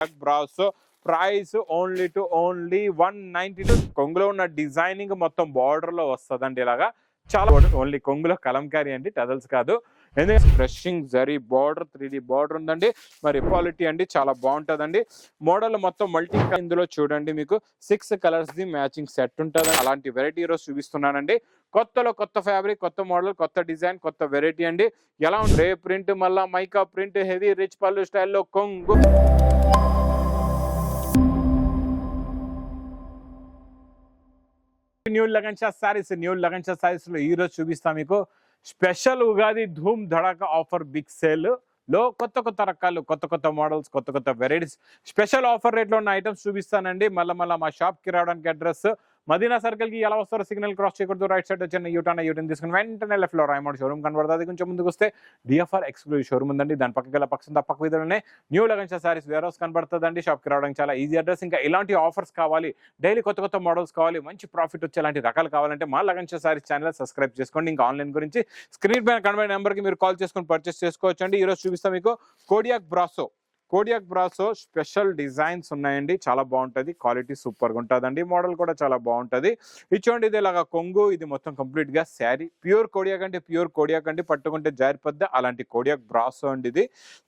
Brass price only to only 192. కొంగులో ఉన్న designing మొత్తం border లో వస్తుందండి. ఇలాగా చాలా ఓన్లీ కొంగులో కలంకారీ అండి, టజల్స్ కాదు. ఎందుకంటే brushing zari border 3D border ఉందండి. మరి క్వాలిటీ అండి చాలా బాగుంటుందండి. మోడల్ మొత్తం మల్టీ, ఇందులో చూడండి మీకు 6 కలర్స్ ది మ్యాచింగ్ సెట్ ఉంటుంది. అలాంటి వెరైటీ ఈరోజు చూపిస్తున్నానండి. కొత్తలో కొత్త ఫ్యాబ్రిక్, కొత్త మోడల్, కొత్త డిజైన్, కొత్త వెరైటీ అండి. ఎలా ఉంది రే ప్రింట్, మళ్ళా మైకా ప్రింట్, హెవీ రిచ్ పళ్ళు స్టైల్లో కొంగు. న్యూ లగన్ షా సారీస్ లో ఈ రోజు చూపిస్తా మీకు స్పెషల్ ఉగాది ధూమ్ ధడాకా ఆఫర్ బిగ్ సేల్ లో కొత్త కొత్త రకాలు, కొత్త కొత్త మోడల్స్, కొత్త కొత్త వెరైటీస్, స్పెషల్ ఆఫర్ రేట్ లో ఉన్న ఐటమ్స్ చూపిస్తానండి. మళ్ళీ మా షాప్ కి రావడానికి అడ్రస్ మదీనా సర్కిల్ కి ఎలా వస్తారో సిగ్నల్ క్రాస్ చేయకూడదు, రైట్ సైడ్ వచ్చిన యూటర్న్ తీసుకుని వెంటనే లెఫ్ట్ లో రైమౌండ్ షోరూమ్ కనబడుతుంది. కొంచెం ముందుకు వస్తే డిఎఫ్ఆర్ ఎక్స్క్లూజివ్ షోరూమ్ ఉందండి. దాని పక్కకి పక్క వీధిలోనే new Lagan Shah saris warehouse కనబడుతుందండి. షాప్ కి రావడానికి చాలా ఈజీ అడ్రస్. ఇంకా ఇలాంటి ఆఫర్స్ కావాలి, డైలీ కొత్త కొత్త మోడల్స్ కావాలి, మంచి ప్రాఫిట్ వచ్చేలాంటి రకాలు కావాలంటే మా లగన్ షా సారీస్ ఛానల్ సబ్స్క్రైబ్ చేసుకోండి. ఇంకా ఆన్లైన్ గురించి స్క్రీన్ పైన కనబడే నెంబర్ కి మీరు కాల్ చేసుకొని పర్చేస్ చేసుకోవచ్చు అండి. ఈ రోజు చూపిస్తాం మీకు కోడియాక్ బ్రాసో స్పెషల్ డిజైన్స్ ఉన్నాయండి. చాలా బాగుంటుంది, క్వాలిటీ సూపర్ గా ఉంటుందండి. మోడల్ కూడా చాలా బాగుంటుంది. ఇది చూడండి, ఇది ఇలాగా కొంగు, ఇది మొత్తం కంప్లీట్ గా శారీ. ప్యూర్ కోడియాక్ అండి, పట్టుకుంటే జారిపోద్ది అలాంటి కోడియాక్ బ్రాసో అండి. ఇది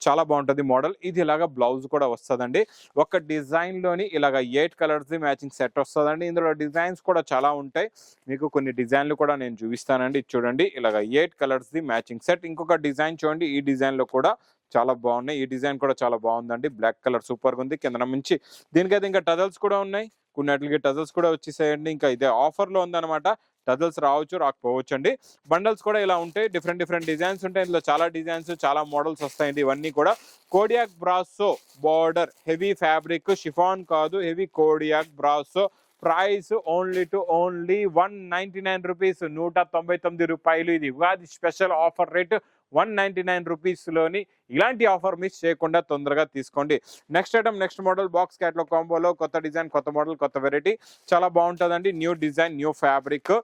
చాలా బాగుంటుంది మోడల్. ఇది ఇలాగా బ్లౌజ్ కూడా వస్తుందండి. ఒక డిజైన్ లోని ఇలాగా 8 కలర్స్ మ్యాచింగ్ సెట్ వస్తుందండి. ఇందులో డిజైన్స్ కూడా చాలా ఉంటాయి. మీకు కొన్ని డిజైన్లు కూడా నేను చూపిస్తానండి. చూడండి, ఇలాగా 8 కలర్స్ మ్యాచింగ్ సెట్. ఇంకొక డిజైన్ చూడండి, ఈ డిజైన్ లో కూడా చాలా బాగున్నాయి. ఈ డిజైన్ కూడా చాలా బాగుందండి. బ్లాక్ కలర్ సూపర్ గా ఉంది. కింద నుంచి దీనికైతే ఇంకా టజల్స్ కూడా ఉన్నాయి. కొన్నిటికి టజల్స్ కూడా వచ్చేసాయండి. ఇంకా ఇదే ఆఫర్ లో ఉందన్నమాట. టజల్స్ రావచ్చు, రాకపోవచ్చు అండి. బండల్స్ కూడా ఇలా ఉంటాయి. డిఫరెంట్ డిజైన్స్ ఉంటాయి. ఇందులో చాలా డిజైన్స్, చాలా మోడల్స్ వస్తాయండి. ఇవన్నీ కూడా కోడియాక్ brasso border, heavy fabric, chiffon కాదు, హెవీ కోడియాక్ brasso. Price only to only 199 rupees, 199 రూపాయలు. ఇది Ugadi special offer rate 199 rupees లోని. ఇలాంటి ఆఫర్ మిస్ చేయకుండా తొందరగా తీసుకోండి. Next item, next model, box catalogue కాంబోలో కొత్త డిజైన్, కొత్త మోడల్, కొత్త వెరైటీ, చాలా బాగుంటుందండి. New design, new fabric.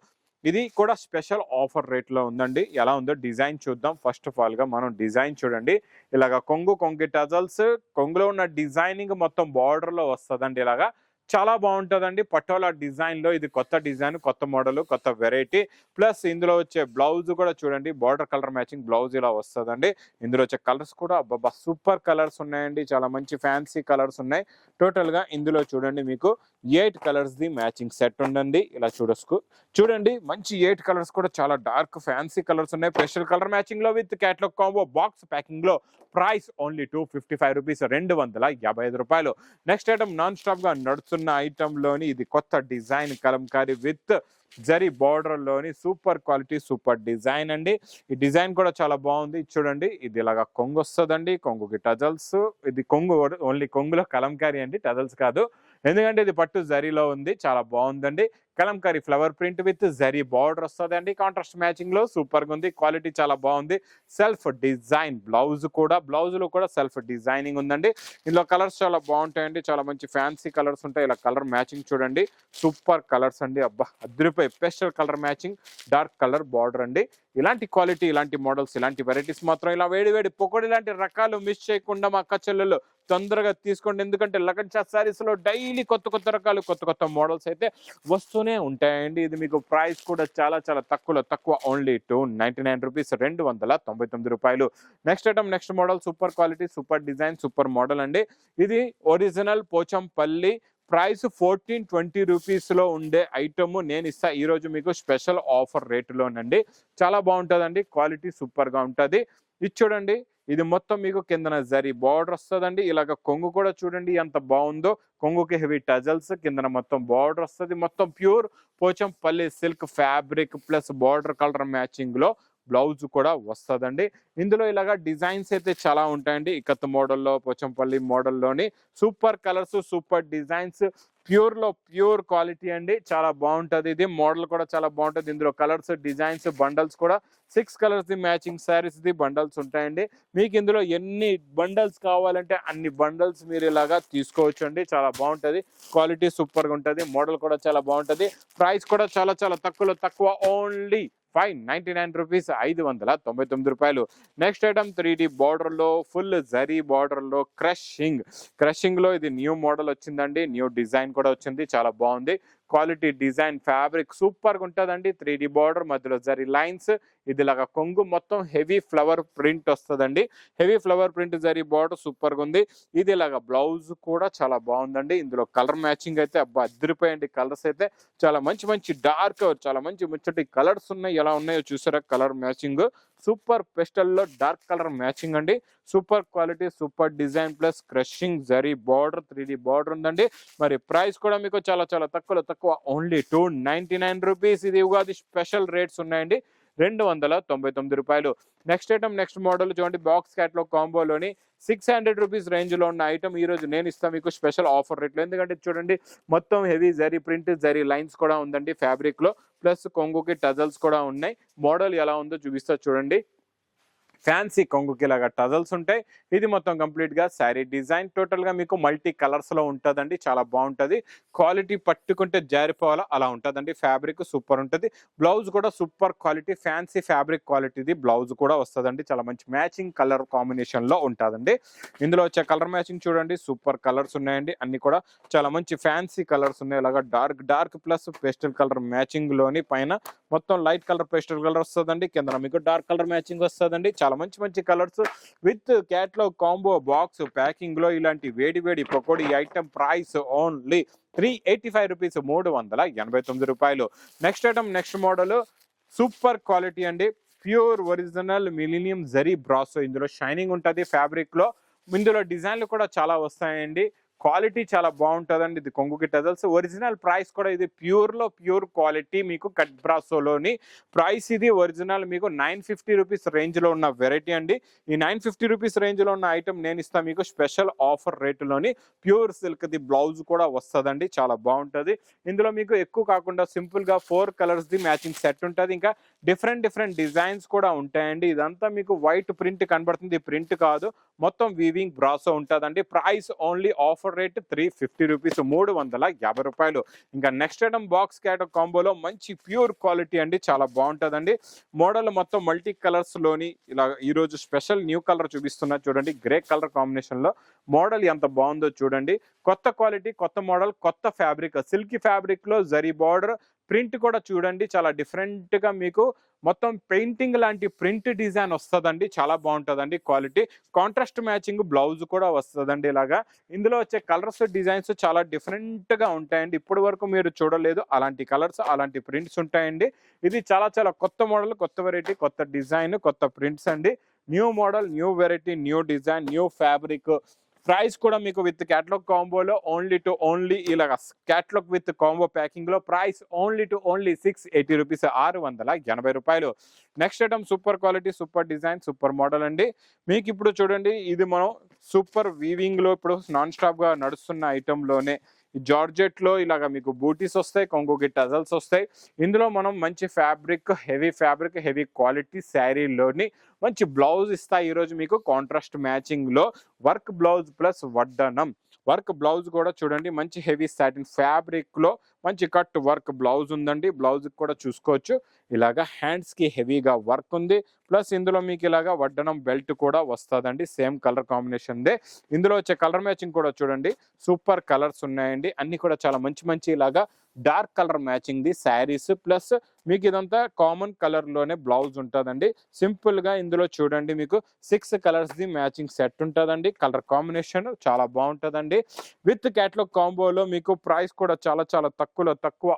ఇది కూడా స్పెషల్ ఆఫర్ రేట్ లో ఉందండి. ఎలా ఉందో డిజైన్ చూద్దాం. ఫస్ట్ ఆఫ్ ఆల్ గా మనం డిజైన్ చూడండి. ఇలాగా కొంగు టజల్స్, కొంగులో ఉన్న డిజైనింగ్ మొత్తం బార్డర్ లో వస్తుందండి. ఇలాగా చాలా బాగుంటుందండి. పటోలా డిజైన్ లో ఇది కొత్త డిజైన్, కొత్త మోడల్, కొత్త వెరైటీ. ప్లస్ ఇందులో వచ్చే బ్లౌజ్ కూడా చూడండి, బార్డర్ కలర్ మ్యాచింగ్ బ్లౌజ్ ఇలా వస్తుందండి. ఇందులో వచ్చే కలర్స్ కూడా అబ్బా సూపర్ కలర్స్ ఉన్నాయండి. చాలా మంచి ఫ్యాన్సీ కలర్స్ ఉన్నాయి. టోటల్ గా ఇందులో చూడండి మీకు 8 కలర్స్ ది మ్యాచింగ్ సెట్ ఉండండి. ఇలా చూడండి, మంచి 8 కలర్స్ కూడా చాలా డార్క్ ఫ్యాన్సీ కలర్స్ ఉన్నాయి. స్పెషల్ కలర్ మ్యాచింగ్ లో with catalogue combo box packing లో. ప్రైస్ ఓన్లీ 255 రూపీస్, 255 రూపాయలు. నెక్స్ట్ ఐటమ్, నాన్ స్టాప్ గా నడుస్తున్న ఐటమ్ లోని ఇది కొత్త design Kalamkari with zari border లోని సూపర్ క్వాలిటీ, సూపర్ డిజైన్ అండి. ఈ డిజైన్ కూడా చాలా బాగుంది. చూడండి, ఇది ఇలాగా కొంగు వస్తుందండి. కొంగుకి టజల్స్. ఇది కొంగు ఓన్లీ కొంగులో కలంకారీ అండి, టజల్స్ కాదు. ఎందుకంటే ఇది పట్టు జరీలో ఉంది. చాలా బాగుందండి. Kalamkari flower print with zari border వస్తుందండి. కాంట్రాస్ట్ మ్యాచింగ్ లో సూపర్ గా ఉంది. క్వాలిటీ చాలా బాగుంది. సెల్ఫ్ డిజైన్ బ్లౌజ్ లో కూడా సెల్ఫ్ డిజైనింగ్ ఉందండి. ఇందులో కలర్స్ చాలా బాగుంటాయండి. చాలా మంచి ఫ్యాన్సీ కలర్స్ ఉంటాయి. ఇలా కలర్ మ్యాచింగ్ చూడండి, సూపర్ కలర్స్ అండి. అబ్బా అదిరిపోయి special colour matching, dark colour border అండి. ఇలాంటి క్వాలిటీ, ఇలాంటి మోడల్స్, ఇలాంటి వెరైటీస్ మాత్రం ఇలా వేడి పొకోడి లాంటి రకాలు మిస్ చేయకుండా మా అక్క చెల్లెలు తొందరగా తీసుకోండి. ఎందుకంటే లగన్ షా సారీస్ లో డైలీ కొత్త రకాలు, కొత్త మోడల్స్ అయితే వస్తూనే ఉంటాయండి. ఇది మీకు ప్రైస్ కూడా చాలా తక్కువ, ఓన్లీ 299 రూపీస్, 299 రూపాయలు. Next item, next model, super quality, super design, super model అండి. ఇది ఒరిజినల్ పోచంపల్లి. ప్రైస్ 1420 రూపీస్ లో ఉండే ఐటమ్ నేను ఇస్తా ఈ రోజు మీకు స్పెషల్ ఆఫర్ రేటులోనండి. చాలా బాగుంటుందండి. క్వాలిటీ సూపర్ గా ఉంటుంది. ఇది చూడండి, ఇది మొత్తం మీకు కిందన జరీ బార్డర్ వస్తుందండి. ఇలాగ కొంగు కూడా చూడండి ఎంత బాగుందో. కొంగుకి హెవీ టజల్స్, కిందన మొత్తం బార్డర్ వస్తుంది. మొత్తం pure Pochampally silk fabric plus border colour matching లో బ్లౌజ్ కూడా వస్తుందండి. ఇందులో ఇలాగా డిజైన్స్ అయితే చాలా ఉంటాయండి. ఇకత్ మోడల్లో, పోచంపల్లి మోడల్లోని super colours, super designs, pure quality అండి. చాలా బాగుంటుంది. ఇది మోడల్ కూడా చాలా బాగుంటుంది. ఇందులో కలర్స్, డిజైన్స్, బండల్స్ కూడా 6 colours the matching saris the bundles ఉంటాయండి. మీకు ఇందులో ఎన్ని బండల్స్ కావాలంటే అన్ని బండల్స్ మీరు ఇలాగా తీసుకోవచ్చు అండి. చాలా బాగుంటుంది. క్వాలిటీ సూపర్ గా ఉంటుంది. మోడల్ కూడా చాలా బాగుంటుంది. ప్రైస్ కూడా చాలా తక్కువ, ఓన్లీ రూపీస్, 599 రూపాయలు. నెక్స్ట్ ఐటమ్ 3D బార్డర్ లో ఫుల్ జరీ బార్డర్ లో క్రషింగ్ లో ఇది న్యూ మోడల్ వచ్చిందండి. న్యూ డిజైన్ కూడా వచ్చింది, చాలా బాగుంది. క్వాలిటీ డిజైన్ ఫ్యాబ్రిక్ సూపర్ గా ఉంటుందండి. 3D బార్డర్ మధ్యలో జరీ లైన్స్, ఇదిలాగా కొంగు మొత్తం హెవీ ఫ్లవర్ ప్రింట్ వస్తుందండి. Heavy flower print zari border super గా ఉంది. ఇది ఇలాగా బ్లౌజ్ కూడా చాలా బాగుందండి. ఇందులో కలర్ మ్యాచింగ్ అయితే అబ్బా అదిరిపోయండి. కలర్స్ అయితే చాలా మంచి డార్క్, చాలా ముచ్చటి కలర్స్ ఉన్నాయి. ఎలా ఉన్నాయో చూసారా కలర్ మ్యాచింగ్. సూపర్ పెస్టల్ లో డార్క్ కలర్ మ్యాచింగ్ అండి. Super quality, super design plus crushing zari border, 3D border ఉందండి. మరి ప్రైస్ కూడా మీకు చాలా తక్కువ, ఓన్లీ 299 రూపీస్. ఇది ఉగాది స్పెషల్ రేట్స్ ఉన్నాయండి, 299 రూపాయలు. నెక్స్ట్ ఐటమ్, నెక్స్ట్ మోడల్ చూడండి. బాక్స్ క్యాట్లాగ్ కాంబోలోని 600 రూపీస్ రేంజ్ లో ఉన్న ఐటమ్ ఈ రోజు నేను ఇస్తాను మీకు స్పెషల్ ఆఫర్ రేట్లో. ఎందుకంటే చూడండి మొత్తం heavy zari print, zari lines కూడా ఉందండి ఫ్యాబ్రిక్ లో, ప్లస్ కొంగుకి టజల్స్ కూడా ఉన్నాయి. మోడల్ ఎలా ఉందో చూపిస్తా చూడండి. ఫ్యాన్సీ కొంగుకి ఇలాగా టజల్స్ ఉంటాయి. ఇది మొత్తం కంప్లీట్ గా శారీ డిజైన్, టోటల్ గా మీకు మల్టీ కలర్స్ లో ఉంటుందండి. చాలా బాగుంటది. క్వాలిటీ పట్టుకుంటే జారిపోవాలా అలా ఉంటుందండి. ఫ్యాబ్రిక్ సూపర్ ఉంటుంది. బ్లౌజ్ కూడా సూపర్ క్వాలిటీ, ఫ్యాన్సీ ఫ్యాబ్రిక్ క్వాలిటీది బ్లౌజ్ కూడా వస్తుందండి. చాలా మంచి మ్యాచింగ్ కలర్ కాంబినేషన్ లో ఉంటుందండి. ఇందులో వచ్చే కలర్ మ్యాచింగ్ చూడండి, సూపర్ కలర్స్ ఉన్నాయండి. అన్ని కూడా చాలా మంచి ఫ్యాన్సీ కలర్స్ ఉన్నాయి. ఇలాగా dark plus pastel colour matching లోని పైన మొత్తం లైట్ కలర్ పేస్టల్ కలర్ వస్తుందండి. కింద మీకు డార్క్ కలర్ మ్యాచింగ్ వస్తుందండి. చాలా మంచి colours with catalogue combo box packing లో. ఇలాంటి వేడి pakodi item price only 385 rupees, 389 రూపాయలు. Next item, next model super quality అండి. Pure original millennium zari brasso. ఇందులో షైనింగ్ ఉంటుంది ఫ్యాబ్రిక్ లో. ఇందులో డిజైన్లు కూడా చాలా వస్తాయండి. క్వాలిటీ చాలా బాగుంటుందండి. ఇది కొంగుకి టజల్స్. ఒరిజినల్ ప్రైస్ కూడా ఇది ప్యూర్ క్వాలిటీ మీకు కట్ బ్రాసోలోని ప్రైస్. ఇది ఒరిజినల్ మీకు 950 రూపీస్ రేంజ్ లో ఉన్న వెరైటీ అండి. ఈ 950 రూపీస్ రేంజ్ లో ఉన్న ఐటమ్ నేను ఇస్తాను మీకు స్పెషల్ ఆఫర్ రేటులోని. ప్యూర్ సిల్క్ ది బ్లౌజ్ కూడా వస్తుందండి, చాలా బాగుంటుంది. ఇందులో మీకు ఎక్కువ కాకుండా సింపుల్ గా 4 కలర్స్ ది మ్యాచింగ్ సెట్ ఉంటుంది. ఇంకా డిఫరెంట్ డిజైన్స్ కూడా ఉంటాయండి. ఇదంతా మీకు వైట్ ప్రింట్ కనబడుతుంది, ప్రింట్ కాదు, మొత్తం వీవింగ్ బ్రాసో ఉంటుందండి. Price only offer rate 350 rupees, 350 రూపాయలు. ఇంకా నెక్స్ట్ ఐటమ్ బాక్స్ క్యాటాగ్ కాంబోలో మంచి ప్యూర్ క్వాలిటీ అండి, చాలా బాగుంటుందండి. మోడల్ మొత్తం మల్టీ కలర్స్ లోని ఇలా ఈ రోజు స్పెషల్ న్యూ కలర్ చూపిస్తున్నా చూడండి. గ్రే కలర్ కాంబినేషన్ లో మోడల్ ఎంత బాగుందో చూడండి. కొత్త క్వాలిటీ, కొత్త మోడల్, కొత్త ఫ్యాబ్రిక్, సిల్కీ ఫ్యాబ్రిక్ లో జరీ బార్డర్ ప్రింట్ కూడా చూడండి. చాలా డిఫరెంట్ గా మీకు మొత్తం పెయింటింగ్ లాంటి ప్రింట్ డిజైన్ వస్తుందండి. చాలా బాగుంటుందండి క్వాలిటీ. కాంట్రాస్ట్ మ్యాచింగ్ బ్లౌజ్ కూడా వస్తుందండి. ఇలాగా ఇందులో వచ్చే కలర్స్, డిజైన్స్ చాలా డిఫరెంట్ గా ఉంటాయండి. ఇప్పటి వరకు మీరు చూడలేదు అలాంటి కలర్స్, అలాంటి ప్రింట్స్ ఉంటాయండి. ఇది చాలా కొత్త మోడల్, కొత్త వెరైటీ, కొత్త డిజైన్, కొత్త ప్రింట్స్ అండి. New model, new variety, new design, new fabric. Price కూడా మీకు విత్ క్యాటలాగ్ కాంబోలో ఓన్లీ ఇలాగా క్యాటలాగ్ విత్ కాంబో ప్యాకింగ్ లో ప్రైస్ ఓన్లీ 680 రూపీస్, 680 రూపాయలు. Next item super quality, super design, super model అండి. మీకు ఇప్పుడు చూడండి, ఇది మనం సూపర్ వీవింగ్ లో ఇప్పుడు నాన్ స్టాప్ గా నడుస్తున్న ఐటమ్ లోనే జార్జెట్ లో ఇలాగా మీకు బూటీస్ వస్తాయి, కొంగుకి టజల్స్ వస్తాయి. ఇందులో మనం మంచి ఫ్యాబ్రిక్, హెవీ క్వాలిటీ శారీలోని మంచి బ్లౌజ్ ఇస్తాయి ఈరోజు మీకు. కాంట్రాస్ట్ మ్యాచింగ్ లో వర్క్ బ్లౌజ్ ప్లస్ వడ్డనం. వర్క్ బ్లౌజ్ కూడా చూడండి, మంచి హెవీ సాటిన్ ఫ్యాబ్రిక్ లో మంచి కట్ వర్క్ బ్లౌజ్ ఉందండి. బ్లౌజ్ కూడా చూసుకోవచ్చు, ఇలాగా హ్యాండ్స్ కి హెవీగా వర్క్ ఉంది. ప్లస్ ఇందులో మీకు ఇలాగా వడ్డనం బెల్ట్ కూడా వస్తుందండి, సేమ్ కలర్ కాంబినేషన్ దే. ఇందులో వచ్చే కలర్ మ్యాచింగ్ కూడా చూడండి, సూపర్ కలర్స్ ఉన్నాయండి. అన్ని కూడా చాలా మంచి ఇలాగా dark colour matching the saris. Plus మీకు ఇదంతా కామన్ కలర్ లోనే బ్లౌజ్ ఉంటుందండి. సింపుల్ గా ఇందులో చూడండి మీకు 6 కలర్స్ ది మ్యాచింగ్ సెట్ ఉంటుందండి. కలర్ కాంబినేషన్ చాలా బాగుంటుందండి. విత్ క్యాటలాగ్ కాంబోలో మీకు ప్రైస్ కూడా చాలా తక్కువ,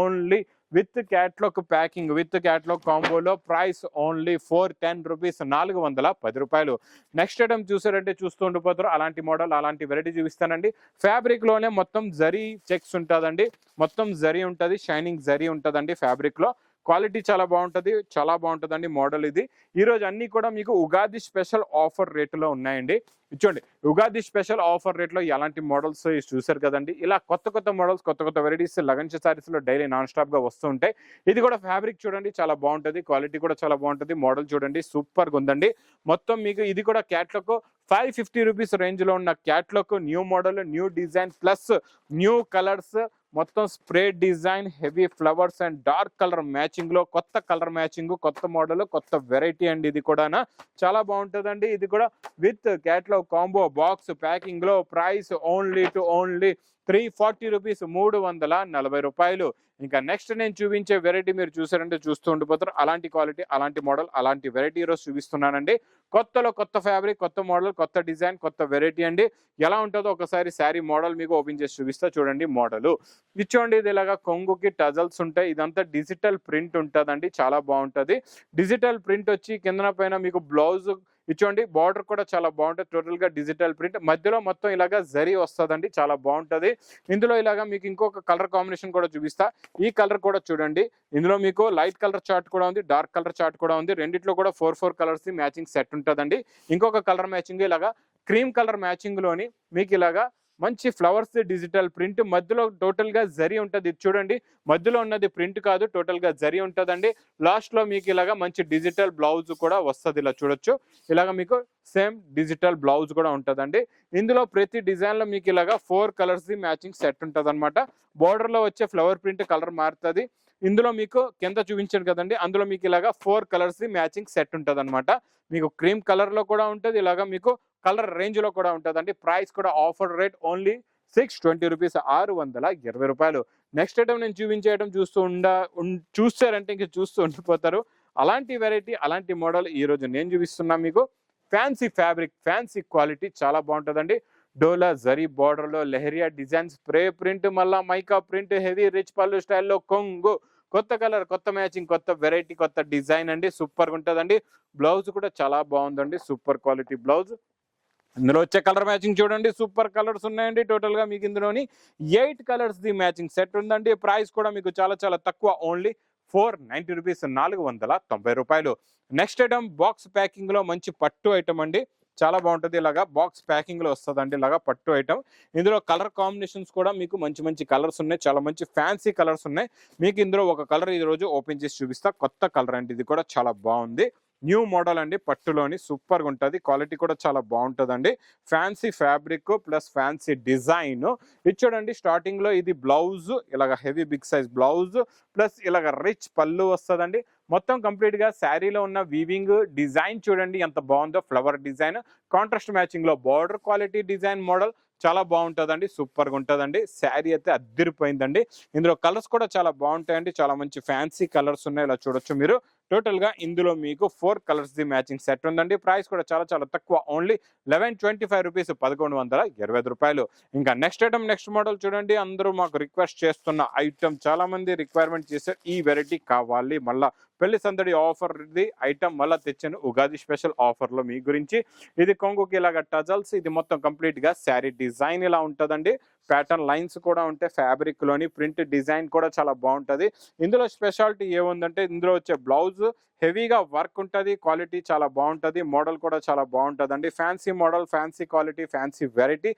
only with catalogue packing, with catalogue కాంబోలో ప్రైస్ ఓన్లీ 410 రూపీస్, 410 రూపాయలు. నెక్స్ట్ ఐటమ్ చూసారంటే చూస్తూ ఉండిపోతారు. అలాంటి మోడల్, అలాంటి వెరైటీ చూపిస్తానండి. ఫ్యాబ్రిక్ లోనే మొత్తం జరీ చెక్స్ ఉంటుందండి, మొత్తం జరీ ఉంటుంది, షైనింగ్ జరీ ఉంటుందండి ఫ్యాబ్రిక్ లో. క్వాలిటీ చాలా బాగుంటుందండి మోడల్ ఇది. ఈ రోజు అన్ని కూడా మీకు ఉగాది స్పెషల్ ఆఫర్ రేటులో ఉన్నాయండి. చూడండి, ఉగాది స్పెషల్ ఆఫర్ రేట్లో ఎలాంటి మోడల్స్ చూసారు కదండి. ఇలా కొత్త మోడల్స్, కొత్త వెరైటీస్ లగన్ సారీస్ లో డైలీ నాన్ స్టాప్ గా వస్తూ ఉంటాయి. ఇది కూడా ఫ్యాబ్రిక్ చూడండి చాలా బాగుంటుంది, క్వాలిటీ కూడా చాలా బాగుంటుంది. మోడల్ చూడండి సూపర్ గా ఉందండి. మొత్తం మీకు ఇది కూడా క్యాట్లాగ్ 550 రూపీస్ రేంజ్ లో ఉన్న catalogue, new model, new design plus new colours, మొత్తం spray design, heavy flowers and dark colour matching లో కొత్త కలర్ మ్యాచింగ్, కొత్త మోడల్, కొత్త వెరైటీ అండి. ఇది కూడా చాలా బాగుంటుందండి. ఇది కూడా with catalogue combo box packing లో ప్రైస్ ఓన్లీ 340 రూపీస్, 340 రూపాయలు. ఇంకా నెక్స్ట్ నేను చూపించే వెరైటీ మీరు చూసారంటే చూస్తూ ఉండిపోతారు. అలాంటి క్వాలిటీ, అలాంటి మోడల్, అలాంటి వెరైటీ ఈరోజు చూపిస్తున్నానండి. కొత్తలో కొత్త ఫ్యాబ్రిక్, కొత్త మోడల్, కొత్త డిజైన్, కొత్త వెరైటీ అండి. ఎలా ఉంటుందో ఒకసారి శారీ మోడల్ మీకు ఓపెన్ చేసి చూపిస్తా చూడండి. మోడల్ ఇచ్చోండి, ఇది ఇలాగా కొంగుకి టజల్స్ ఉంటాయి. ఇదంతా డిజిటల్ ప్రింట్ ఉంటుందండి, చాలా బాగుంటుంది. డిజిటల్ ప్రింట్ వచ్చి కిందన పైన మీకు బ్లౌజ్ ఇచ్చోండి. బార్డర్ కూడా చాలా బాగుంటుంది. టోటల్ గా డిజిటల్ ప్రింట్, మధ్యలో మొత్తం ఇలాగా జరీ వస్తుందండి, చాలా బాగుంటది. ఇందులో ఇలాగా మీకు ఇంకొక కలర్ కాంబినేషన్ కూడా చూపిస్తా. ఈ కలర్ కూడా చూడండి, ఇందులో మీకు లైట్ కలర్ చార్ట్ కూడా ఉంది, డార్క్ కలర్ చార్ట్ కూడా ఉంది. రెండిట్లో కూడా 4 కలర్స్ మ్యాచింగ్ సెట్ ఉంటుందండి. ఇంకొక కలర్ మ్యాచింగ్ ఇలాగా క్రీమ్ కలర్ మ్యాచింగ్ లోని మీకు ఇలాగా మంచి ఫ్లవర్స్ డిజిటల్ ప్రింట్, మధ్యలో టోటల్ గా జరీ ఉంటుంది. చూడండి, మధ్యలో ఉన్నది ప్రింట్ కాదు, టోటల్ గా జరీ ఉంటుందండి. లాస్ట్ లో మీకు ఇలాగా మంచి డిజిటల్ బ్లౌజ్ కూడా వస్తుంది. ఇలా చూడొచ్చు, ఇలాగా మీకు సేమ్ డిజిటల్ బ్లౌజ్ కూడా ఉంటుందండి. ఇందులో ప్రతి డిజైన్ లో మీకు ఇలాగా 4 కలర్స్ మ్యాచింగ్ సెట్ ఉంటుంది అనమాట. బోర్డర్ లో వచ్చే ఫ్లవర్ ప్రింట్ కలర్ మారుతుంది. ఇందులో మీకు కింద చూపించాను కదండి, అందులో మీకు ఇలాగా 4 కలర్స్ మ్యాచింగ్ సెట్ ఉంటుంది అనమాట. మీకు క్రీమ్ కలర్ లో కూడా ఉంటుంది, ఇలాగా మీకు కలర్ రేంజ్ లో కూడా ఉంటుందండి. ప్రైస్ కూడా ఆఫర్ రేట్ ఓన్లీ 620 రూపీస్, 620 రూపాయలు. నెక్స్ట్ ఐటమ్ నేను చూపించే ఐటమ్ చూస్తారంటే ఇంక చూస్తూ ఉండిపోతారు. అలాంటి వెరైటీ, అలాంటి మోడల్ ఈ రోజు నేను చూపిస్తున్నా మీకు. ఫ్యాన్సీ ఫ్యాబ్రిక్, ఫ్యాన్సీ క్వాలిటీ, చాలా బాగుంటుందండి. డోలా జరీ బార్డర్ లో లెహరియా డిజైన్, స్ప్రే ప్రింట్, మళ్ళా మైకా ప్రింట్, హెవీ రిచ్ పళ్ళు స్టైల్లో కొంగు, కొత్త కలర్, కొత్త మ్యాచింగ్, కొత్త వెరైటీ, కొత్త డిజైన్ అండి. సూపర్ గా ఉంటుందండి. బ్లౌజ్ కూడా చాలా బాగుందండి, సూపర్ క్వాలిటీ బ్లౌజ్. ఇందులో వచ్చే కలర్ మ్యాచింగ్ చూడండి, సూపర్ కలర్స్ ఉన్నాయండి. టోటల్ గా మీకు ఇందులోని 8 కలర్స్ ది మ్యాచింగ్ సెట్ ఉందండి. ప్రైస్ కూడా మీకు చాలా చాలా తక్కువ, ఓన్లీ 490 రూపీస్, 490 రూపాయలు. నెక్స్ట్ ఐటమ్ బాక్స్ ప్యాకింగ్ లో మంచి పట్టు ఐటమ్ అండి, చాలా బాగుంటుంది. ఇలాగా బాక్స్ ప్యాకింగ్ లో వస్తుందండి, ఇలాగా పట్టు ఐటమ్. ఇందులో కలర్ కాంబినేషన్స్ కూడా మీకు మంచి మంచి కలర్స్ ఉన్నాయి, చాలా మంచి ఫ్యాన్సీ కలర్స్ ఉన్నాయి. మీకు ఇందులో ఒక కలర్ ఈ రోజు ఓపెన్ చేసి చూపిస్తా. కొత్త కలర్ అండి, ఇది కూడా చాలా బాగుంది. న్యూ మోడల్ అండి, పట్టులోని సూపర్ గా ఉంటుంది. క్వాలిటీ కూడా చాలా బాగుంటుందండి. Fancy fabric plus fancy design. ఇది చూడండి, స్టార్టింగ్ లో ఇది బ్లౌజ్, ఇలాగ heavy big size blouse plus ఇలాగ రిచ్ పళ్ళు వస్తుందండి. మొత్తం కంప్లీట్ గా శారీలో ఉన్న వీవింగ్ డిజైన్ చూడండి ఎంత బాగుందో. ఫ్లవర్ డిజైన్, కాంట్రాస్ట్ మ్యాచింగ్ లో బార్డర్ క్వాలిటీ డిజైన్ మోడల్, చాలా బాగుంటుందండి. సూపర్ గా ఉంటుందండి. శారీ అయితే అద్దిరిపోయిందండి. ఇందులో కలర్స్ కూడా చాలా బాగుంటాయండి, చాలా మంచి ఫ్యాన్సీ కలర్స్ ఉన్నాయి. ఇలా చూడొచ్చు మీరు. టోటల్ గా ఇందులో మీకు 4 కలర్స్ ది మ్యాచింగ్ సెట్ ఉందండి. ప్రైస్ కూడా చాలా చాలా తక్కువ, ఓన్లీ 1125 రూపీస్, 1125 రూపాయలు. ఇంకా నెక్స్ట్ ఐటమ్, నెక్స్ట్ మోడల్ చూడండి. అందరూ మాకు రిక్వెస్ట్ చేస్తున్న ఐటమ్, చాలా మంది రిక్వైర్మెంట్ చేశారు, ఈ వెరైటీ కావాలి. మళ్ళా పెళ్లి సందడి ఆఫర్ ది ఐటమ్ మళ్ళీ తెచ్చాను, ఉగాది స్పెషల్ ఆఫర్ లో మీ గురించి. ఇది కొంగుకి ఇలాగ టజల్స్, ఇది మొత్తం కంప్లీట్ గా శారీ డిజైన్ ఇలా ఉంటుందండి. ప్యాటర్న్ లైన్స్ కూడా ఉంటాయి. ఫ్యాబ్రిక్ లోని ప్రింట్ డిజైన్ కూడా చాలా బాగుంటది. ఇందులో స్పెషాలిటీ ఏముందంటే, ఇందులో వచ్చే బ్లౌజ్ హెవీగా వర్క్ ఉంటుంది, క్వాలిటీ చాలా బాగుంటది. మోడల్ కూడా చాలా బాగుంటుందండి. Fancy model, fancy quality, fancy variety,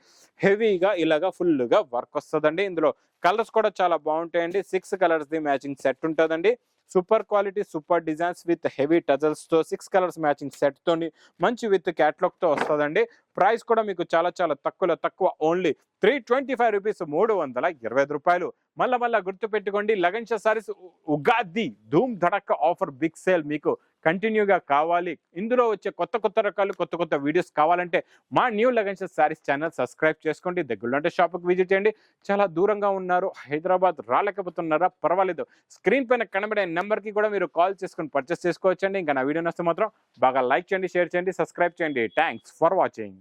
హెవీగా ఇలాగా ఫుల్ గా వర్క్ వస్తుందండి. ఇందులో కలర్స్ కూడా చాలా బాగుంటాయండి. 6 కలర్స్ ది మ్యాచింగ్ సెట్ ఉంటుందండి. Super quality, super designs with heavy tassels తో 6 కలర్స్ మ్యాచింగ్ సెట్ తోని మంచి విత్ క్యాటలాగ్ తో వస్తుందండి. ప్రైస్ కూడా మీకు చాలా చాలా తక్కువ, ఓన్లీ 325 రూపీస్, 325 రూపాయలు. మళ్ళా గుర్తు పెట్టుకోండి, లగన్షా సారీస్ ఉగాది ధూమ్ ధడక్క ఆఫర్ బిగ్ సేల్ మీకు కంటిన్యూగా కావాలి. ఇందులో వచ్చే కొత్త కొత్త రకాలు, కొత్త కొత్త వీడియోస్ కావాలంటే మా new Lagansha saris channel subscribe చేసుకోండి. దగ్గరలో అంటే షాప్కి విజిట్ చేయండి. చాలా దూరంగా ఉన్నారు, హైదరాబాద్ రాలేకపోతున్నారా, పర్వాలేదు, స్క్రీన్ పైన కనబడే నెంబర్కి కూడా మీరు కాల్ చేసుకుని పర్చేస్ చేసుకోవచ్చండి. ఇంకా నా వీడియో నచ్చితే మాత్రం బాగా లైక్ చేయండి, షేర్ చేయండి, సబ్స్క్రైబ్ చేయండి. Thanks for watching.